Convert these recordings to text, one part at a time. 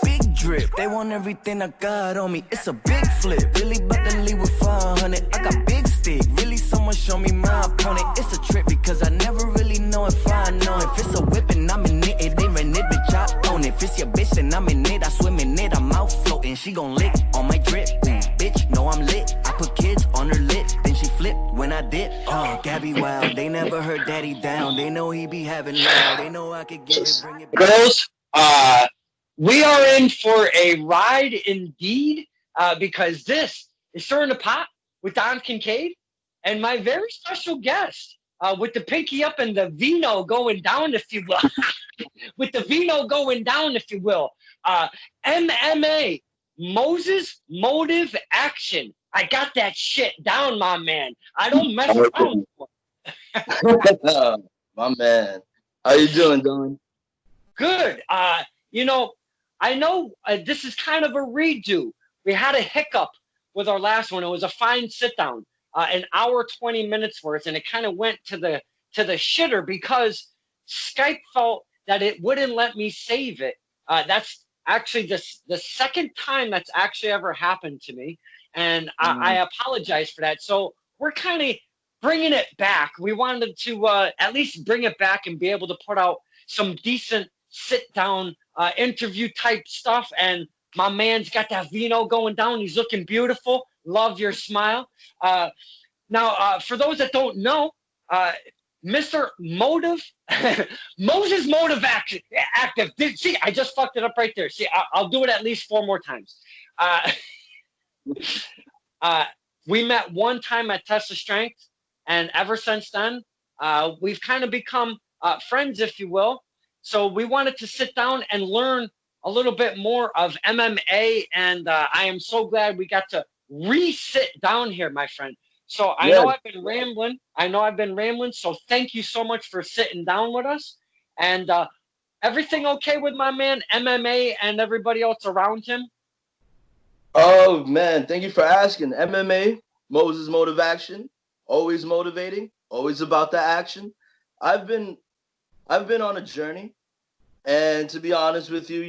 Big drip, they want everything I got on me. It's a big flip, really about to leave with 500. I got big stick, really someone show me my opponent. It's a trip because I never really know if I know. If it's a whip and I'm in it, it ain't rented, bitch, I own it. If it's your bitch and I'm in it, I swim in it, I'm out floating. She gon' lick on my drip, bitch, know I'm lit. I put kids on her lip, then she flipped when I dip. Gabby wild, they never heard daddy down. They know he be having loud, they know I could give it, bring it back. Girls, we are in for a ride indeed, because this is Stirring the Pot with Don Kincaid and my very special guest, with the pinky up and the vino going down, if you will. With the vino going down, if you will. MMA, Moses Motive Action. I got that shit down, my man. I don't mess around. My man. How you doing, Don? Good. I know this is kind of a redo. We had a hiccup with our last one. It was a fine sit down, an hour 20 minutes worth, and it kind of went to the shitter because Skype felt that it wouldn't let me save it. That's actually the second time that's actually ever happened to me, and I apologize for that. So we're kind of bringing it back. We wanted to at least bring it back and be able to put out some decent sit down interview type stuff, and my man's got that vino going down. He's looking beautiful. Love your smile. Now, for those that don't know, Mr. Motive, Moses Motive Active. See, I just fucked it up right there. See, I'll do it at least 4 more times. We met one time at Test of Strength, and ever since then, we've kind of become friends, if you will. So we wanted to sit down and learn a little bit more of MMA, and I am so glad we got to re-sit down here, my friend. So I know I've been rambling. So thank you so much for sitting down with us. And everything okay with my man MMA and everybody else around him? Oh man, thank you for asking. MMA, Moses Motive Action, always motivating, always about the action. I've been on a journey, and to be honest with you,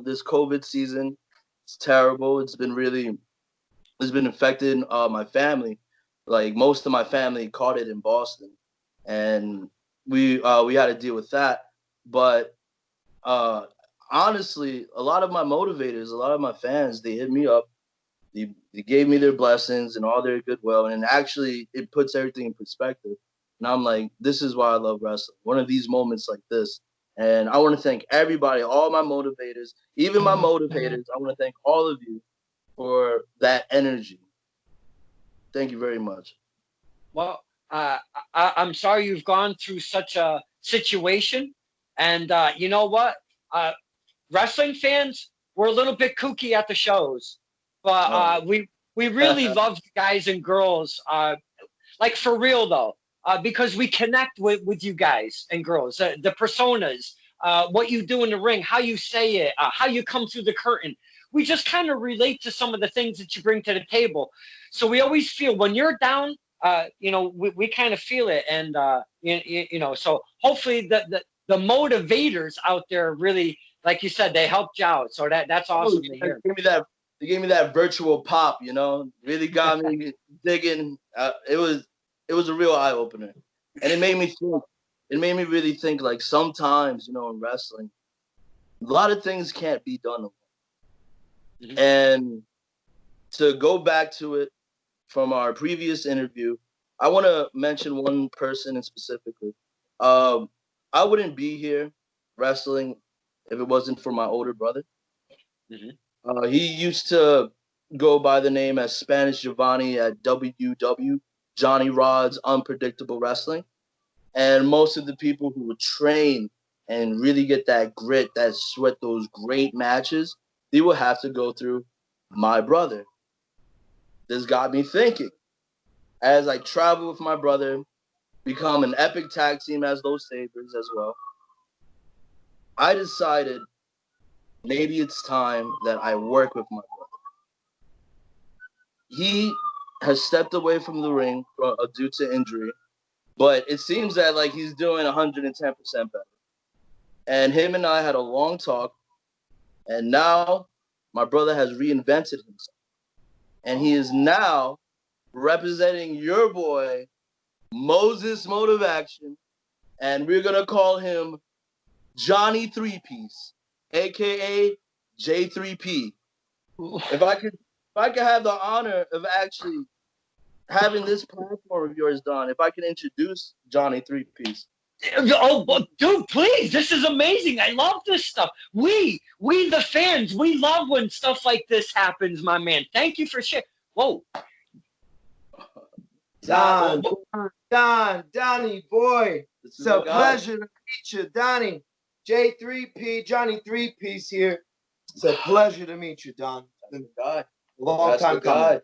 this COVID season, it's terrible. It's been affecting my family. Like most of my family caught it in Boston, and we had to deal with that. But honestly, a lot of my motivators, a lot of my fans, they hit me up. They gave me their blessings and all their goodwill, and actually it puts everything in perspective. And I'm like, this is why I love wrestling. One of these moments like this. And I want to thank everybody, all my motivators, even my motivators. I want to thank all of you for that energy. Thank you very much. Well, I'm sorry you've gone through such a situation. And you know what? Wrestling fans, we're a little bit kooky at the shows. But we really love you guys and girls. Like for real, though. Because we connect with you guys and girls, the personas, what you do in the ring, how you say it, how you come through the curtain. We just kind of relate to some of the things that you bring to the table. So we always feel when you're down, we kind of feel it. And, so hopefully the motivators out there really, like you said, they helped you out. So that's awesome to hear. They gave me that virtual pop, really got me digging. It was a real eye opener, and it made me think. It made me really think. Like sometimes, in wrestling, a lot of things can't be done alone. Mm-hmm. And to go back to it from our previous interview, I want to mention one person in specifically. I wouldn't be here wrestling if it wasn't for my older brother. Mm-hmm. He used to go by the name as Spanish Giovanni at WW. Johnny Rod's Unpredictable Wrestling. And most of the people who would train and really get that grit, that sweat, those great matches, they will have to go through my brother. This got me thinking. As I travel with my brother, become an epic tag team as those Sabres as well, I decided maybe it's time that I work with my brother. He has stepped away from the ring due to injury, but it seems that he's doing 110% better. And him and I had a long talk. And now my brother has reinvented himself. And he is now representing your boy, Moses Motive Action. And we're going to call him Johnny Three Piece, a.k.a. J3P. If I could have the honor of actually having this platform of yours, Don, if I can introduce Johnny Three Piece. Oh, dude, please. This is amazing. I love this stuff. We the fans, we love when stuff like this happens, my man. Thank you for sharing. Whoa. Donnie, boy. It's a pleasure to meet you, Donnie. J3P, Johnny Three Piece here. It's a pleasure to meet you, Don. Long time coming.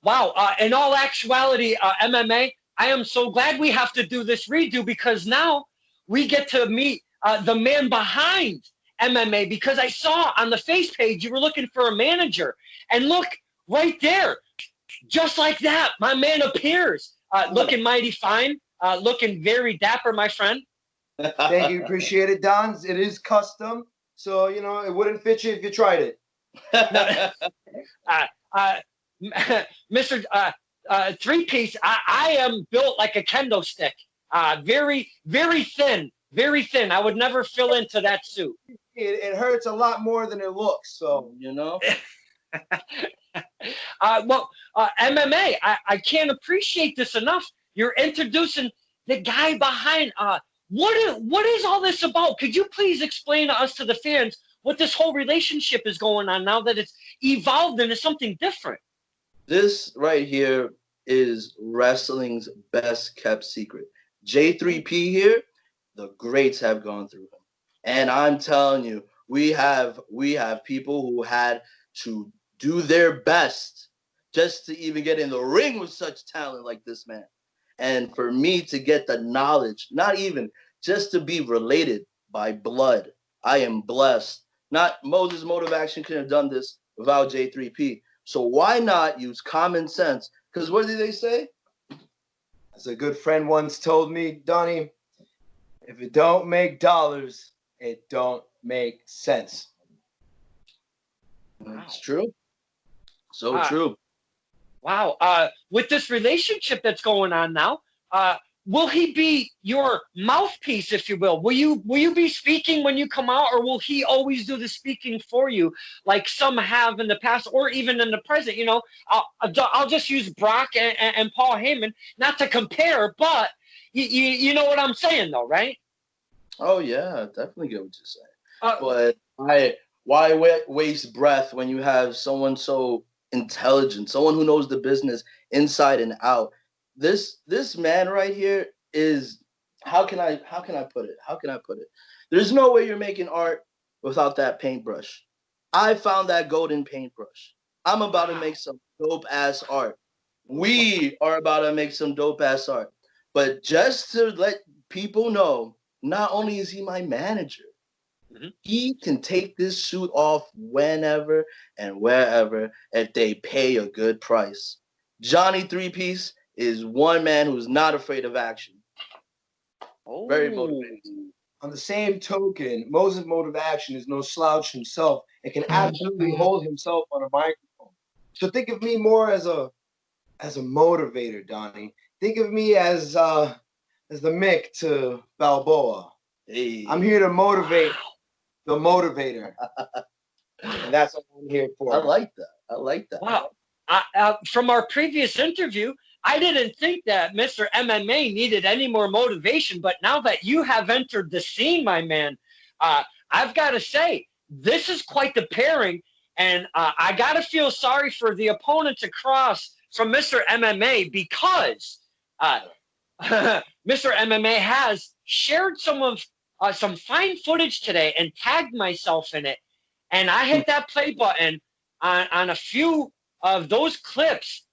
Wow. In all actuality, MMA, I am so glad we have to do this redo because now we get to meet the man behind MMA, because I saw on the face page you were looking for a manager. And look, right there, just like that, my man appears, looking mighty fine, looking very dapper, my friend. Thank you. Appreciate it, Don. It is custom, so, you know, it wouldn't fit you if you tried it. Mr. Three Piece, I am built like a kendo stick. Very, very thin. Very thin. I would never fill into that suit. It hurts a lot more than it looks, so, you know. MMA, I can't appreciate this enough. You're introducing the guy behind. What is all this about? Could you please explain to us, to the fans, what this whole relationship is going on now that it's evolved into something different? This right here is wrestling's best kept secret. J3P here, the greats have gone through him. And I'm telling you, we have people who had to do their best just to even get in the ring with such talent like this man. And for me to get the knowledge, not even just to be related by blood, I am blessed. Not Moses Motive Action couldn't have done this without J3P. So why not use common sense? Because what did they say? As a good friend once told me, Donnie, if it don't make dollars, it don't make sense. It's true. So true. Wow. With this relationship that's going on now, will he be your mouthpiece, if you will? Will you be speaking when you come out, or will he always do the speaking for you, like some have in the past, or even in the present? You know, I'll just use Brock and Paul Heyman, not to compare, but you know what I'm saying, though, right? Oh yeah, definitely get what you're saying. But why waste breath when you have someone so intelligent, someone who knows the business inside and out? This man right here is, how can I put it? There's no way you're making art without that paintbrush. I found that golden paintbrush. I'm about to make some dope ass art. We are about to make some dope ass art. But just to let people know, not only is he my manager, he can take this suit off whenever and wherever if they pay a good price. Johnny Three Piece is one man who's not afraid of action. Very motivated. On the same token, Moses Motive Action is no slouch himself and can absolutely hold himself on a microphone. So think of me more as a motivator, Donnie. Think of me as the Mick to Balboa. Hey. I'm here to motivate the motivator. And that's what I'm here for. I like that. Wow. From our previous interview, I didn't think that Mr. MMA needed any more motivation, but now that you have entered the scene, my man, I've got to say, this is quite the pairing, and I got to feel sorry for the opponents across from Mr. MMA, because Mr. MMA has shared some fine footage today and tagged myself in it, and I hit that play button on a few of those clips.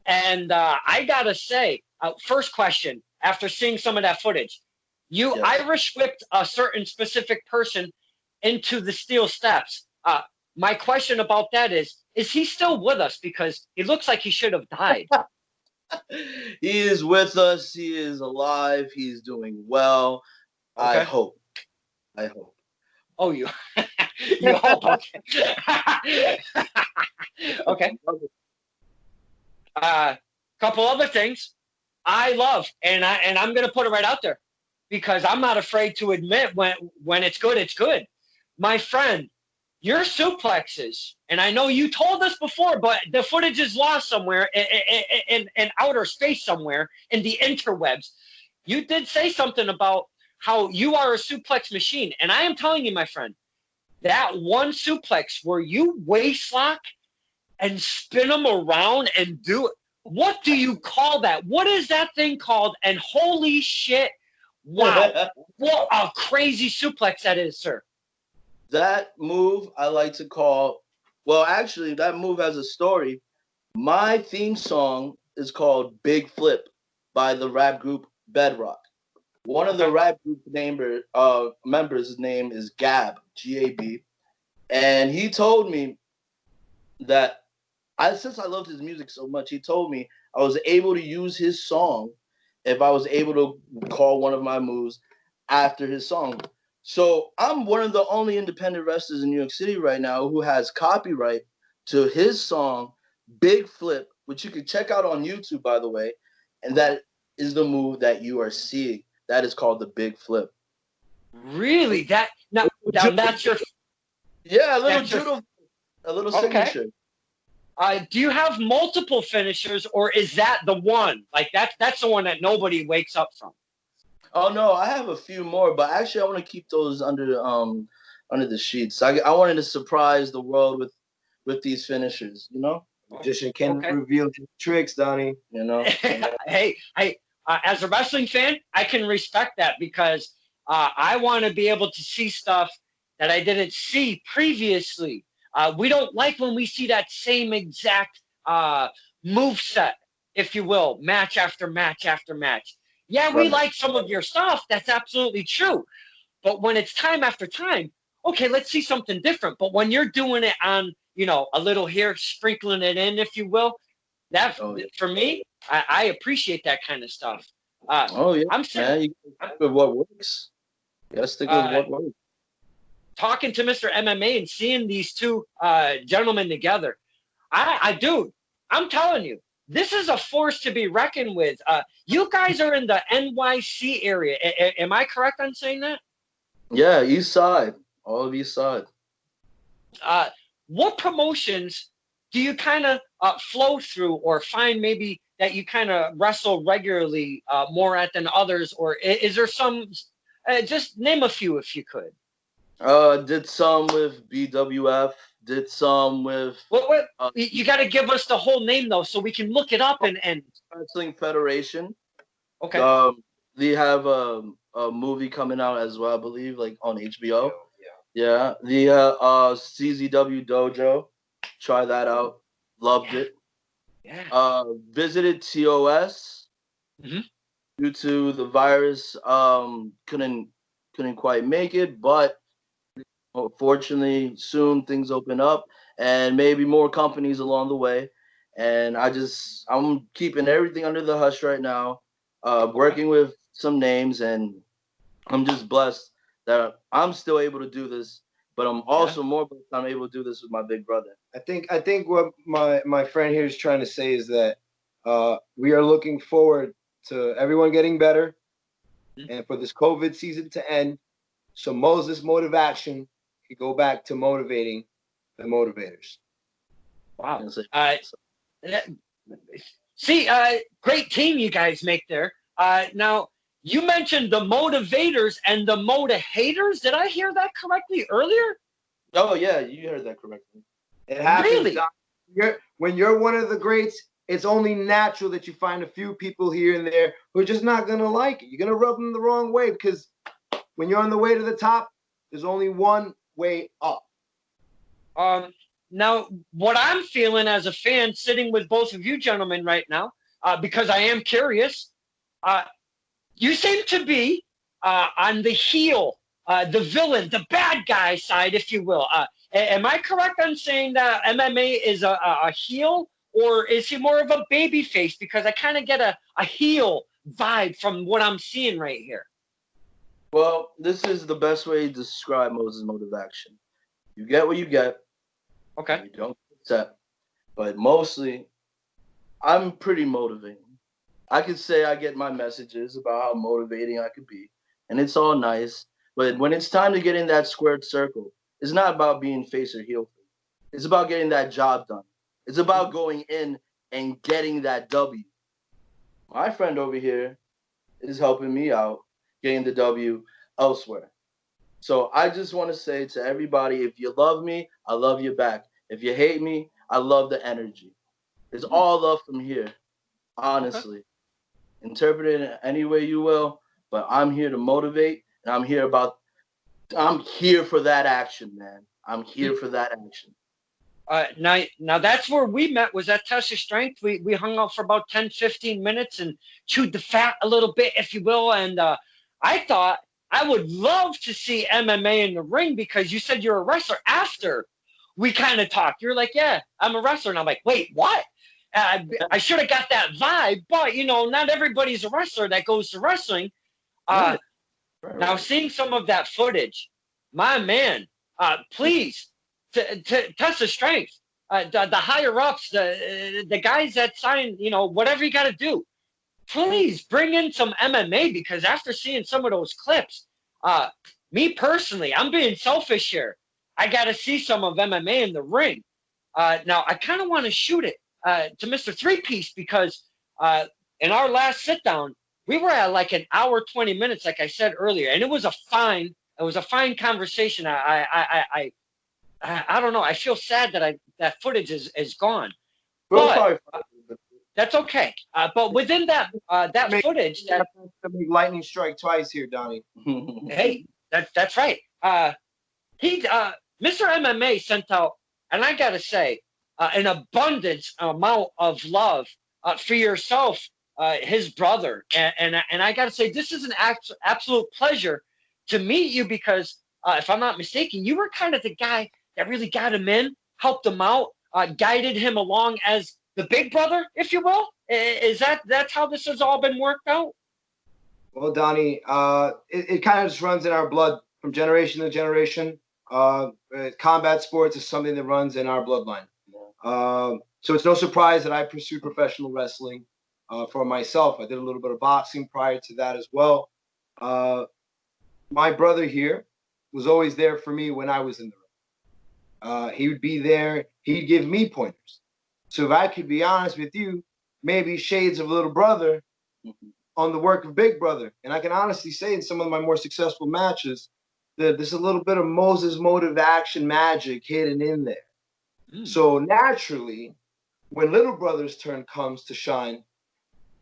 And I got to say, first question, after seeing some of that footage, you Irish whipped a certain specific person into the steel steps. My question about that is he still with us? Because he looks like he should have died. He is with us. He is alive. He's doing well. Okay. I hope. I hope. Oh, you you hope. Okay. Okay. Couple other things I love, and I'm gonna put it right out there because I'm not afraid to admit when it's good, it's good. My friend, your suplexes, and I know you told us before, but the footage is lost somewhere in outer space somewhere in the interwebs. You did say something about how you are a suplex machine, and I am telling you, my friend, that one suplex where you waist lock and spin them around and do it. What do you call that? What is that thing called? And holy shit, wow, what a crazy suplex that is, sir. That move I like to call, well, actually, that move has a story. My theme song is called Big Flip by the rap group Bedrock. One of the rap group members, his name is Gab, Gab. And he told me that since I loved his music so much, he told me I was able to use his song if I was able to call one of my moves after his song. So I'm one of the only independent wrestlers in New York City right now who has copyright to his song, Big Flip, which you can check out on YouTube, by the way. And that is the move that you are seeing. That is called the Big Flip. Really? That's your... Yeah, a little judo, a little signature. Do you have multiple finishers, or is that the one? Like that's the one that nobody wakes up from? Oh no, I have a few more, but actually I want to keep those under the sheets. I wanted to surprise the world with these finishers, you know? Magician can reveal his tricks, Donnie. You know? Hey, as a wrestling fan, I can respect that because I want to be able to see stuff that I didn't see previously. We don't like when we see that same exact move set, if you will, match after match after match. Yeah, we like some of your stuff. That's absolutely true. But when it's time after time, okay, let's see something different. But when you're doing it on, a little here, sprinkling it in, if you will, for me, I appreciate that kind of stuff. I'm saying, you stick with what works. You gotta stick with what works. Talking to Mr. MMA and seeing these two gentlemen together, dude, I'm telling you, this is a force to be reckoned with. You guys are in the NYC area. Am I correct on saying that? Yeah, East Side. All of East Side. What promotions do you kind of flow through or find maybe that you kind of wrestle regularly more at than others? Or is there some, just name a few if you could. Did some with BWF. Did some with... What? You got to give us the whole name, though, so we can look it up and... Wrestling Federation. Okay. They have a movie coming out as well, I believe, like on HBO. Yeah. The CZW Dojo. Try that out. Loved it. Yeah. Visited TOS. Mm-hmm. Due to the virus, couldn't quite make it, but fortunately, soon things open up and maybe more companies along the way. And I'm keeping everything under the hush right now, working with some names, and I'm just blessed that I'm still able to do this, but I'm also more blessed I'm able to do this with my big brother. I think what my friend here is trying to say is that we are looking forward to everyone getting better and for this COVID season to end. So Moses Motive Action can go back to motivating the motivators. Wow. Great team you guys make there. Now, you mentioned the motivators and the Motivehaters. Did I hear that correctly earlier? Oh, yeah, you heard that correctly. It happens. Really? When you're one of the greats, it's only natural that you find a few people here and there who are just not going to like it. You're going to rub them the wrong way because when you're on the way to the top, there's only one way up. Now, what I'm feeling as a fan sitting with both of you gentlemen right now, because I am curious, you seem to be on the heel, the villain, the bad guy side, if you will. Am I correct on saying that MMA is a heel, or is he more of a baby face? Because I kind of get a heel vibe from what I'm seeing right here. Well, this is the best way to describe Moses' mode of action. You get what you get. Okay. You don't accept. But mostly, I'm pretty motivating. I could say I get my messages about how motivating I could be, and it's all nice. But when it's time to get in that squared circle, it's not about being face or heel. It's about getting that job done. It's about going in and getting that W. My friend over here is helping me out getting the W elsewhere. So I just want to say to everybody, if you love me, I love you back. If you hate me, I love the energy. It's all love from here, honestly. Okay. Interpret it any way you will, but I'm here to motivate, and I'm here for that action, man. I'm here for that action. Now that's where we met, was at Test of Strength. We hung out for about 10, 15 minutes and chewed the fat a little bit, if you will. And I thought I would love to see MMA in the ring, because you said you're a wrestler. After we kind of talked, you're like, yeah, I'm a wrestler. And I'm like, wait, what? I should have got that vibe, but, not everybody's a wrestler that goes to wrestling. Right. Now, seeing some of that footage, my man, please, to test the strength, the higher ups, the guys that sign, whatever you got to do, please bring in some MMA, because after seeing some of those clips, me personally, I'm being selfish here. I got to see some of MMA in the ring. Now, I kind of want to shoot it to Mr. Three Piece, because in our last sit down, we were at like an hour, 20 minutes, like I said earlier, and it was a fine conversation. I don't know. I feel sad that footage is gone. But that's okay. But within that footage, that lightning strike twice here, Donnie. Hey, that's right. Mr. MMA sent out, and I gotta say, an abundance amount of love for yourself, his brother, and I gotta say, this is an absolute pleasure to meet you, because if I'm not mistaken, you were kind of the guy that really got him in, helped him out, guided him along as the big brother, if you will. That's how this has all been worked out? Well, Donnie, it kind of just runs in our blood from generation to generation. Combat sports is something that runs in our bloodline. So it's no surprise that I pursued professional wrestling for myself. I did a little bit of boxing prior to that as well. My brother here was always there for me when I was in the ring. He would be there. He'd give me pointers. So if I could be honest with you, maybe shades of little brother on the work of big brother. And I can honestly say in some of my more successful matches that there's a little bit of Moses' mode of action magic hidden in there. So naturally, when little brother's turn comes to shine,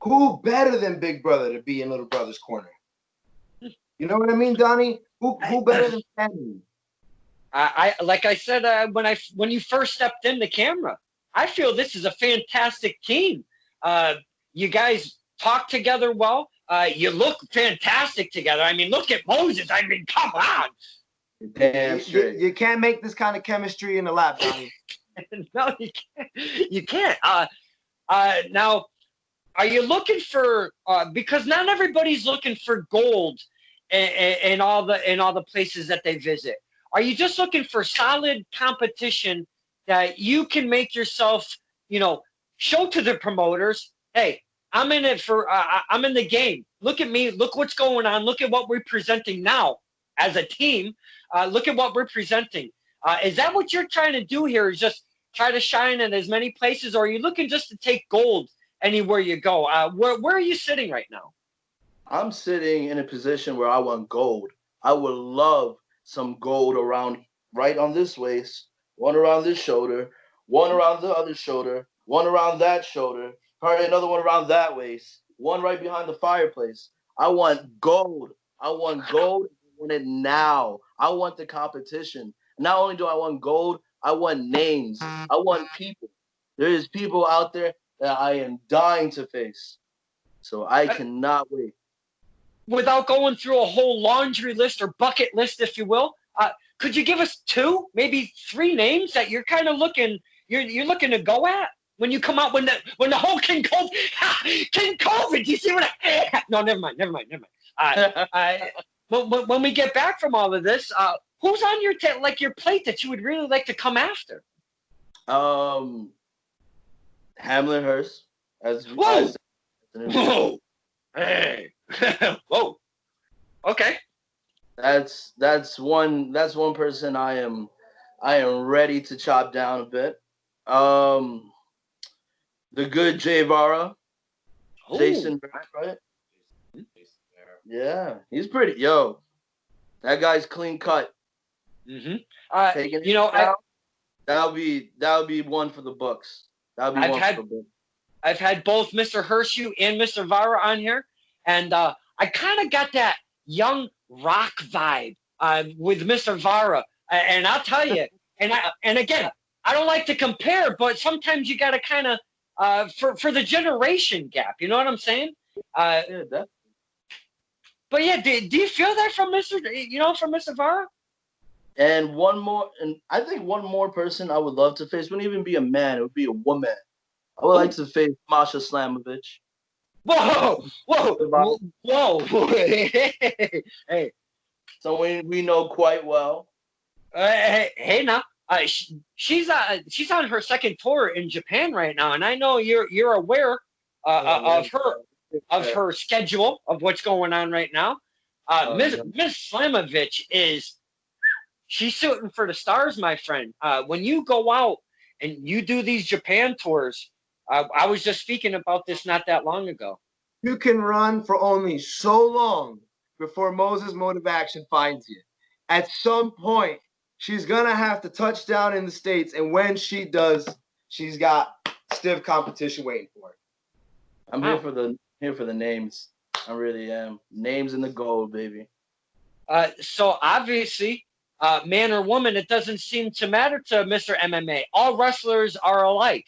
who better than big brother to be in little brother's corner? You know what I mean, Donnie? Who better than family? I like I said when you first stepped in the camera, I feel this is a fantastic team. You guys talk together well. You look fantastic together. I mean, look at Moses. I mean, come on. Damn straight. You can't make this kind of chemistry in the lab, Donnie. No, you can't. You can't. Now, are you looking for? Because not everybody's looking for gold in all the places that they visit. Are you just looking for solid competition that you can make yourself, show to the promoters? Hey, I'm in it for. I'm in the game. Look at me. Look what's going on. Look at what we're presenting now as a team. Look at what we're presenting. Is that what you're trying to do here? Is just try to shine in as many places, or are you looking just to take gold anywhere you go? Where are you sitting right now? I'm sitting in a position where I want gold. I would love some gold around right on this waist, one around this shoulder, one around the other shoulder, one around that shoulder, probably another one around that waist, one right behind the fireplace. I want gold. I want gold. I want it now. I want the competition. Not only do I want gold, I want names. I want people. There is people out there that I am dying to face. So I cannot wait. Without going through a whole laundry list or bucket list, if you will, could you give us 2, maybe 3 names that you're kind of looking to go at when you come out when the whole King COVID? Do you see what? No, never mind. when we get back from all of this, who's on your your plate that you would really like to come after? Hamlin Hurst. Whoa! Whoa! Hey! Whoa! Okay. That's one person I am ready to chop down a bit. The good Jay Vara. Jason, right? Yeah, he's pretty. Yo, that guy's clean cut. Mm-hmm. You know, that'll be one for the books. I've had both Mr. Hershey and Mr. Vara on here, and I kind of got that young rock vibe with Mr. Vara, and I'll tell you, and again, I don't like to compare, but sometimes you got to kind of for the generation gap. You know what I'm saying? Yeah, but yeah, do you feel that from Mr. Vara? And I think one more person I would love to face wouldn't even be a man; it would be a woman. I would like to face Masha Slamovich. Whoa! Hey. So we know quite well. Hey now, she's on her second tour in Japan right now, and I know you're aware of her schedule, of what's going on right now. Miss Slamovich she's shooting for the stars, my friend. When you go out and you do these Japan tours, I was just speaking about this not that long ago. You can run for only so long before Moses Motive Action finds you. At some point, she's gonna have to touch down in the States, and when she does, she's got stiff competition waiting for her. I'm here for the names. I really am. Names in the gold, baby. So obviously, man or woman, it doesn't seem to matter to Mr. MMA. All wrestlers are alike.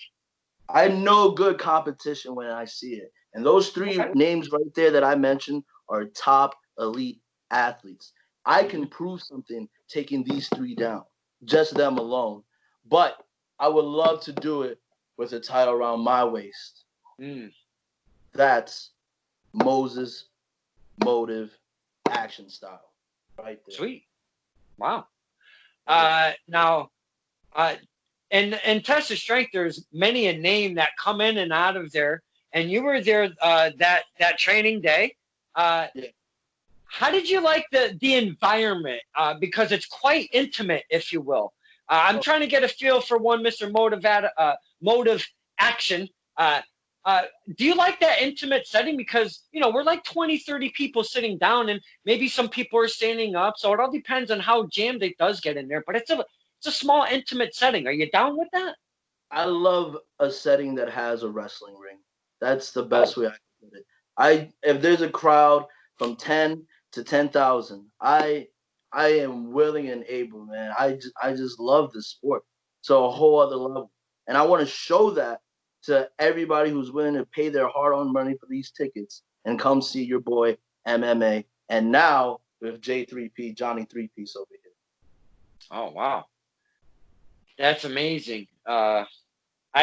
I know good competition when I see it. And those three names right there that I mentioned are top elite athletes. I can prove something taking these three down, just them alone. But I would love to do it with a title around my waist. That's Moses Motive Action style right there. Sweet. Wow. Now, in Test of Strength, there's many a name that come in and out of there, and you were there that training day. Yeah. How did you like the environment? Because it's quite intimate, if you will. I'm trying to get a feel for one Mr. Motive Action. Do you like that intimate setting? Because, we're like 20, 30 people sitting down, and maybe some people are standing up. So it all depends on how jammed it does get in there. But it's a small, intimate setting. Are you down with that? I love a setting that has a wrestling ring. That's the best way I can put it. If there's a crowd from 10 to 10,000, I am willing and able, man. I just love the sport. So a whole other level. And I want to show that to everybody who's willing to pay their hard-earned money for these tickets and come see your boy MMA. And now with J3P, Johnny 3-Piece over here. Oh, wow. That's amazing. I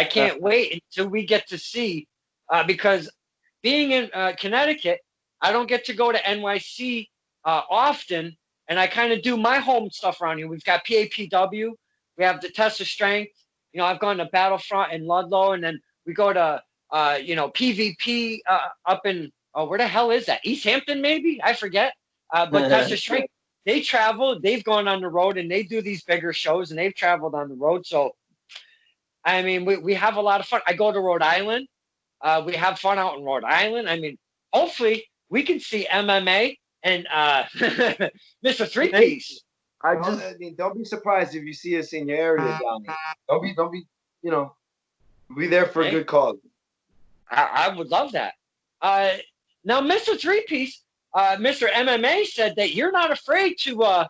can't wait until we get to see, because being in Connecticut, I don't get to go to NYC often, and I kind of do my home stuff around here. We've got PAPW. We have the Test of Strength. I've gone to Battlefront in Ludlow, and then we go to, PvP up in, where the hell is that? East Hampton, maybe? I forget. But Test of Strength, they travel. They've gone on the road, and they do these bigger shows, and they've traveled on the road. So, I mean, we have a lot of fun. I go to Rhode Island. We have fun out in Rhode Island. I mean, hopefully we can see MMA and Mr. 3-Piece. Don't be surprised if you see us in your area, Johnny. Don't be, be there for a good cause. I would love that. Now, Mr. 3-Piece, Mr. MMA said that you're not afraid to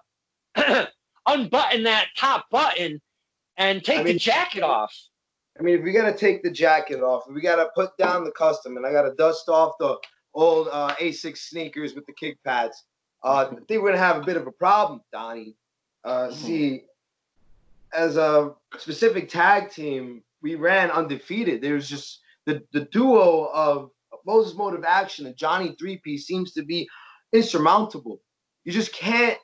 unbutton that top button and take the jacket off. I mean, if we got to take the jacket off, we got to put down the custom, and I got to dust off the old A6 sneakers with the kick pads, I think we're going to have a bit of a problem, Donnie. See, as a specific tag team, we ran undefeated. There's just the duo of Moses Motive Action and Johnny 3-Piece seems to be insurmountable. You just can't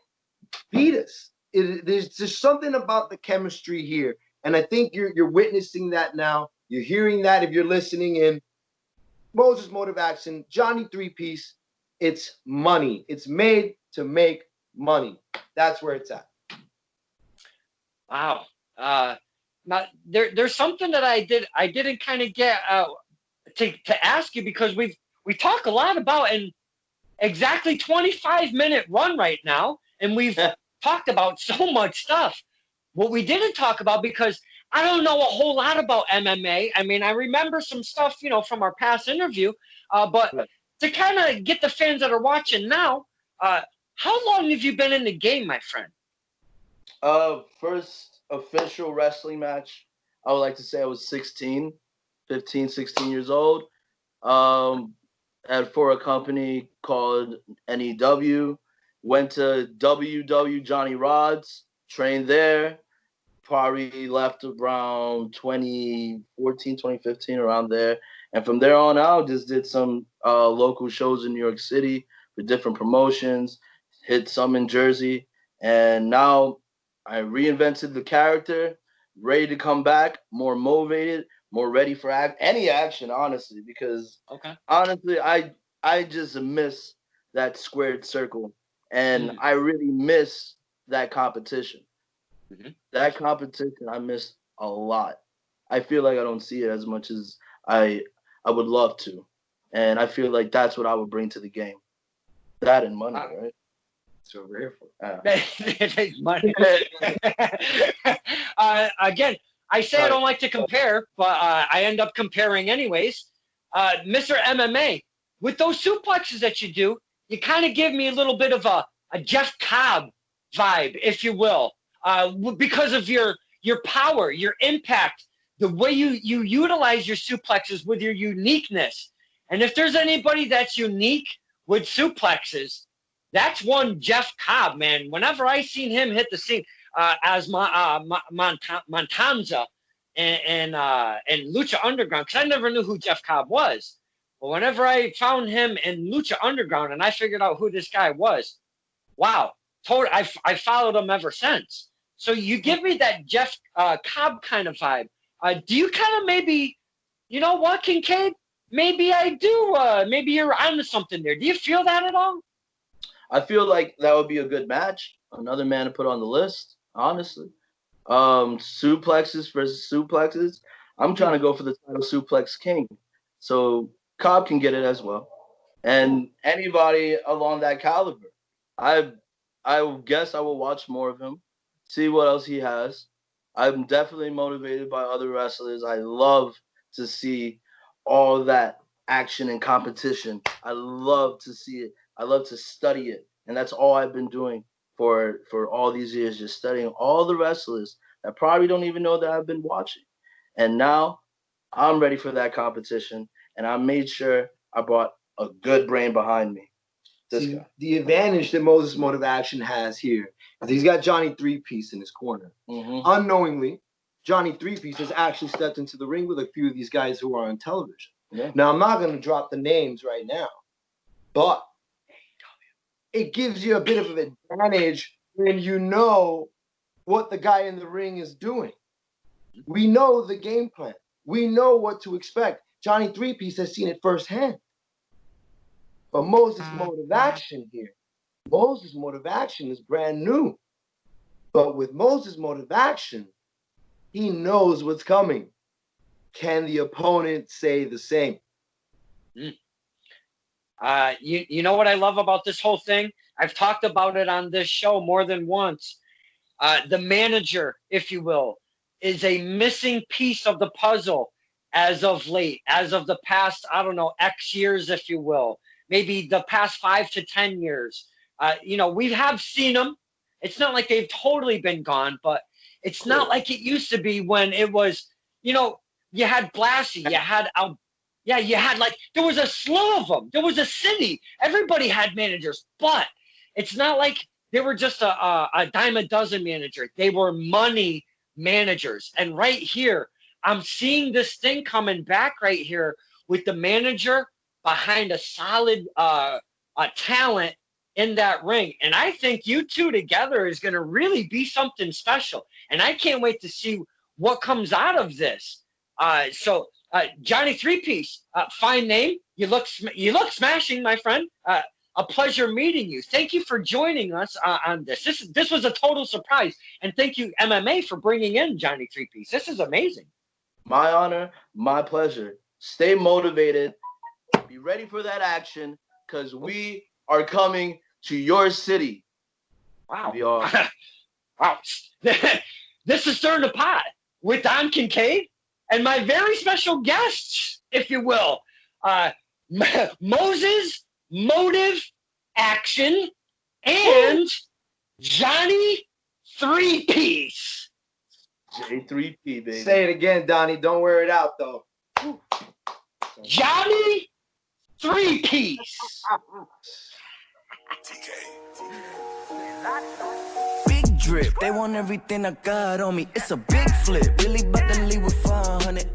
beat us. There's just something about the chemistry here, and I think you're witnessing that now. You're hearing that if you're listening in. Moses Motive Action, Johnny 3-Piece. It's money. It's made to make money. That's where it's at. Wow. Now there's something that I didn't kind of get to ask you, because we talk a lot about an exactly 25-minute run right now, and we've talked about so much stuff. What we didn't talk about, because I don't know a whole lot about MMA. I mean, I remember some stuff, from our past interview, but to kind of get the fans that are watching now, how long have you been in the game, my friend? First official wrestling match, I would like to say I was 16 years old. For a company called NEW, went to WW Johnny Rods, trained there, probably left around 2014, 2015, around there. And from there on out, just did some local shows in New York City with different promotions, hit some in Jersey. And now I reinvented the character, ready to come back, more motivated, more ready for any action, honestly, because honestly, I just miss that squared circle, and I really miss that competition. That competition I miss a lot. I feel like I don't see it as much as I would love to, and I feel like that's what I would bring to the game. That and money, right? That's what we're here for. Money. Again, I say I don't like to compare, but I end up comparing anyways. Mr. MMA, with those suplexes that you do, you kind of give me a little bit of a Jeff Cobb vibe, if you will, because of your power, your impact, the way you utilize your suplexes with your uniqueness. And if there's anybody that's unique with suplexes, that's one Jeff Cobb, man. Whenever I seen him hit the scene as Montanza and Lucha Underground, because I never knew who Jeff Cobb was. But whenever I found him in Lucha Underground and I figured out who this guy was, wow, I followed him ever since. So you give me that Jeff Cobb kind of vibe. Do you kind of maybe, you know what, Kincaid? Maybe I do. Maybe you're onto something there. Do you feel that at all? I feel like that would be a good match. Another man to put on the list, honestly. Suplexes versus suplexes. I'm trying to go for the title Suplex King. So Cobb can get it as well. And anybody along that caliber. I guess I will watch more of him, see what else he has. I'm definitely motivated by other wrestlers. I love to see all that action and competition. I love to see it. I love to study it. And that's all I've been doing for all these years, just studying all the wrestlers that probably don't even know that I've been watching. And now I'm ready for that competition. And I made sure I brought a good brain behind me. See, the advantage that Moses Motive Action has here is he's got Johnny 3-Piece in his corner. Unknowingly, Johnny 3-Piece has actually stepped into the ring with a few of these guys who are on television. Now, I'm not going to drop the names right now, but it gives you a bit of an advantage when you know what the guy in the ring is doing. We know the game plan. We know what to expect. Johnny 3-Piece has seen it firsthand. But Moses Motive Action here, Moses Motive Action is brand new. But with Moses Motive Action, he knows what's coming. Can the opponent say the same? You know what I love about this whole thing? I've talked about it on this show more than once. The manager, if you will, is a missing piece of the puzzle as of late, as of the past, I don't know, X years, if you will. Maybe the past 5 to 10 years. We have seen them. It's not like they've totally been gone, but it's not like it used to be when it was, you had Blassie, you had there was a slew of them. There was a city. Everybody had managers, but it's not like they were just a dime a dozen manager. They were money managers. And right here, I'm seeing this thing coming back right here with the manager behind a solid talent in that ring. And I think you two together is going to really be something special. And I can't wait to see what comes out of this. So Johnny Three Piece, fine name. You look smashing, my friend. A pleasure meeting you. Thank you for joining us on this. This was a total surprise. And thank you, MMA, for bringing in Johnny Three Piece. This is amazing. My honor, my pleasure. Stay motivated. Be ready for that action, because we are coming to your city. Wow. We are. Wow. This is Stir in the Pot with Don Kincaid and my very special guests, if you will. Moses, Motive, Action, and Johnny Three Piece. J3P, baby. Say it again, Donnie. Don't wear it out, though. Johnny Three Piece. Big drip, they want everything I got on me. It's a big flip, really about to leave with 500.